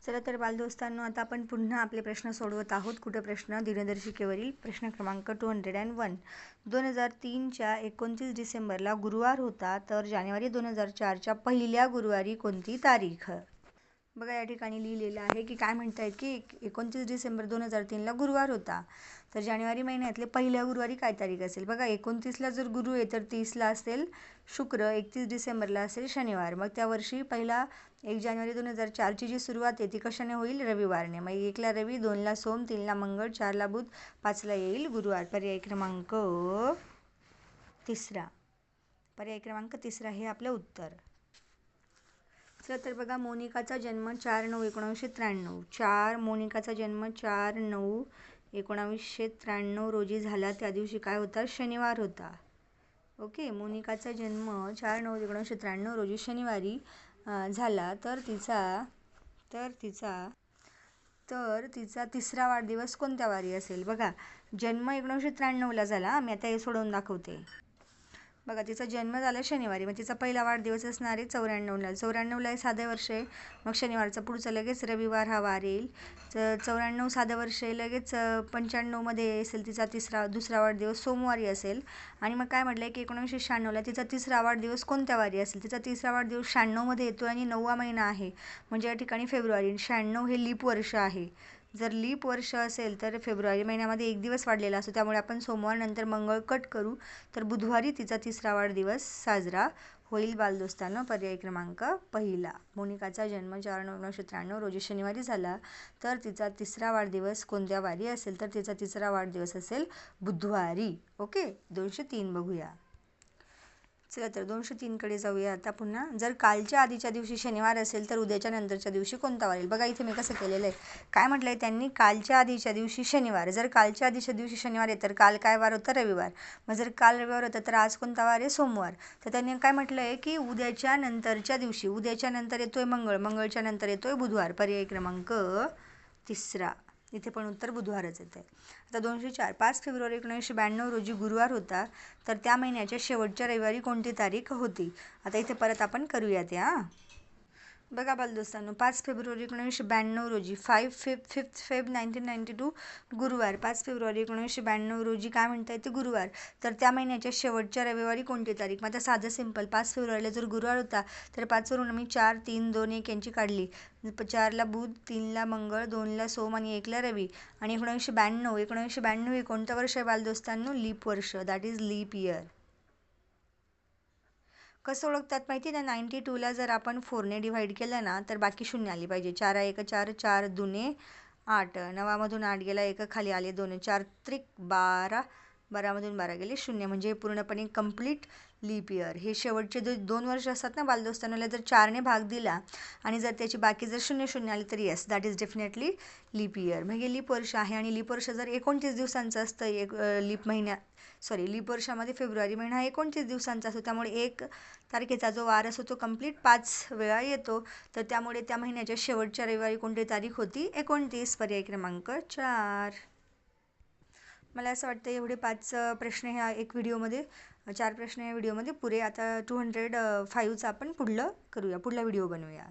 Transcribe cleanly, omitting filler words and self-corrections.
चला तर बालदोस्तांनो, आता आपण पुन्हा आपले प्रश्न सोडवत आहोत. कुठे प्रश्न? दिनदर्शिकेवरील प्रश्न क्रमांक 201. 2003च्या 29 डिसेंबरला गुरुवार होता, तर जानेवारी 2004च्या पहिल्या गुरुवारी कोणती तारीख? बघा या ठिकाणी लिहिलेलं आहे की काय म्हणतायत की 29 डिसेंबर 2003ला गुरुवार होता, तर जानेवारी महिन्यातले पहिल्या गुरुवारी काय तारीख असेल? बघा 29ला जर गुरु आहे तर 30ला असेल शुक्र, 31 डिसेंबरला असेल शनिवार. मग त्या वर्षी पहिला 1 जानेवारी 2004ची जी सुरुवात आहे ती कशाने होईल? रविवारने. मग 1ला रवी, 2ला सोम, 3ला मंगळ, 4ला बुध, 5ला येईल गुरुवार. पर्याय क्रमांक तिसरा. पर्याय क्रमांक तिसरा हे आपलं उत्तर. चला तर बघा, मोनिकाचा जन्म 4/9/1993. मोनिकाचा जन्म 4/9/1993 रोजी झाला. त्या दिवशी काय होता? शनिवार होता. ओके, मोनिकाचा जन्म 4/9/1993 रोजी शनिवारी झाला. तर तिचा तिसरा वाढदिवस कोणत्या वारी असेल? बघा, जन्म 1993ला झाला. मी आता हे सोडवून दाखवते. बघा, तिचा जन्म झाला शनिवारी, मग तिचा पहिला वाढदिवस असणार आहे 94ला. 94ला हे साधे वर्ष आहे, मग शनिवारचा पुढचा लगेच रविवार हा वार येईल. 94 साधे वर्ष आहे, लगेच 95मध्ये असेल तिचा दुसरा वाढदिवस सोमवारी असेल. आणि मग काय म्हटलं की 1996ला तिचा तिसरा वाढदिवस कोणत्या वारी असेल? तिचा तिसरा वाढदिवस 96मध्ये येतो आणि 9वा महिना आहे, म्हणजे या ठिकाणी फेब्रुवारी. 96 हे लीप वर्ष आहे. जर लीप वर्ष असेल तर फेब्रुवारी महिन्यामध्ये एक दिवस वाढलेला असतो, त्यामुळे आपण सोमवार नंतर मंगळ कट करू, तर बुधवारी तिचा तिसरा वाढदिवस साजरा होईल. बालदोस्तांनो, पर्याय क्रमांक पहिला. मोनिकाचा जन्म 4/9/1993 रोजी शनिवारी झाला, तर तिचा तिसरा वाढदिवस कोणत्या वारी असेल? तर तिचा तिसरा वाढदिवस असेल बुधवारी. ओके, 203 बघूया. चला तर 203कडे जाऊया आता पुन्हा. जर कालच्या आधीच्या दिवशी शनिवार असेल तर उद्याच्या नंतरच्या दिवशी कोणता वार येईल? बघा इथे मी कसं केलेलं आहे. काय म्हटलंय त्यांनी? कालच्या आधीच्या दिवशी शनिवार. जर कालच्या आधीच्या दिवशी शनिवार आहे तर काल काय वार होता? रविवार. मग जर काल रविवार होता तर आज कोणता वार आहे? सोमवार. तर त्यांनी काय म्हटलंय की उद्याच्या नंतरच्या दिवशी. उद्याच्या नंतर येतोय मंगळ, मंगळच्या नंतर येतोय बुधवार. पर्याय क्रमांक तिसरा. इथे पण उत्तर बुधवारच येते. आता 204. 5 फेब्रुवारी 1992 रोजी गुरुवार होता, तर त्या महिन्याच्या शेवटच्या रविवारी कोणती तारीख होती? आता इथे परत आपण करूया त्या. बघा बालदोस्तांनो, 5 फेब्रुवारी 1992 रोजी 5 फेब 1992 गुरुवार. 5 फेब्रुवारी 1992 रोजी काय म्हणता येते? गुरुवार. तर त्या महिन्याच्या शेवटच्या रविवारी कोणती तारीख? मग आता साधं सिंपल. 5 फेब्रुवारीला जर गुरुवार होता तर 5 वरून मी 4, 3, 2, 1 यांची काढली. 4ला बुध, 3ला मंगळ, 2ला सोम आणि 1ला रवी. आणि 1992 हे कोणतं वर्ष आहे बालदोस्तांनो? लीप वर्ष. That is leap year. कसं ओळखतात माहिती आहे ना? 92ला जर आपण 4ने डिव्हाइड केलं ना तर बाकी शून्य आली पाहिजे. 4 1 4, 4 2 8, 9मधून 8 गेला, 1 खाली आले 2, 4 त्रिक 12, 12मधून 12 गेले 0, म्हणजे पूर्णपणे कंप्लीट लीप इयर. हे शेवटचे 2 वर्ष असतात ना बालदोस्तांना, जर 4ने भाग दिला आणि जर त्याची बाकी जर 0 आली तर yes, that is definitely leap year. मग हे लीप वर्ष आहे. आणि लीप वर्ष जर 29 दिवसांचं असतं, लीप वर्षामध्ये फेब्रुवारी महिना 29 दिवसांचा असतो, त्यामुळे 1 तारखेचा जो वार असतो तो कंप्लीट 5 वेळा येतो. तर त्यामुळे त्या महिन्याच्या शेवटच्या रविवारी कोणती तारीख होती? 29. पर्याय क्रमांक 4. मला असं वाटतं एवढे 5 प्रश्न ह्या एक व्हिडिओमध्ये, 4 प्रश्न या व्हिडिओमध्ये पुरे. आता 205चा आपण पुढला व्हिडिओ बनवूया.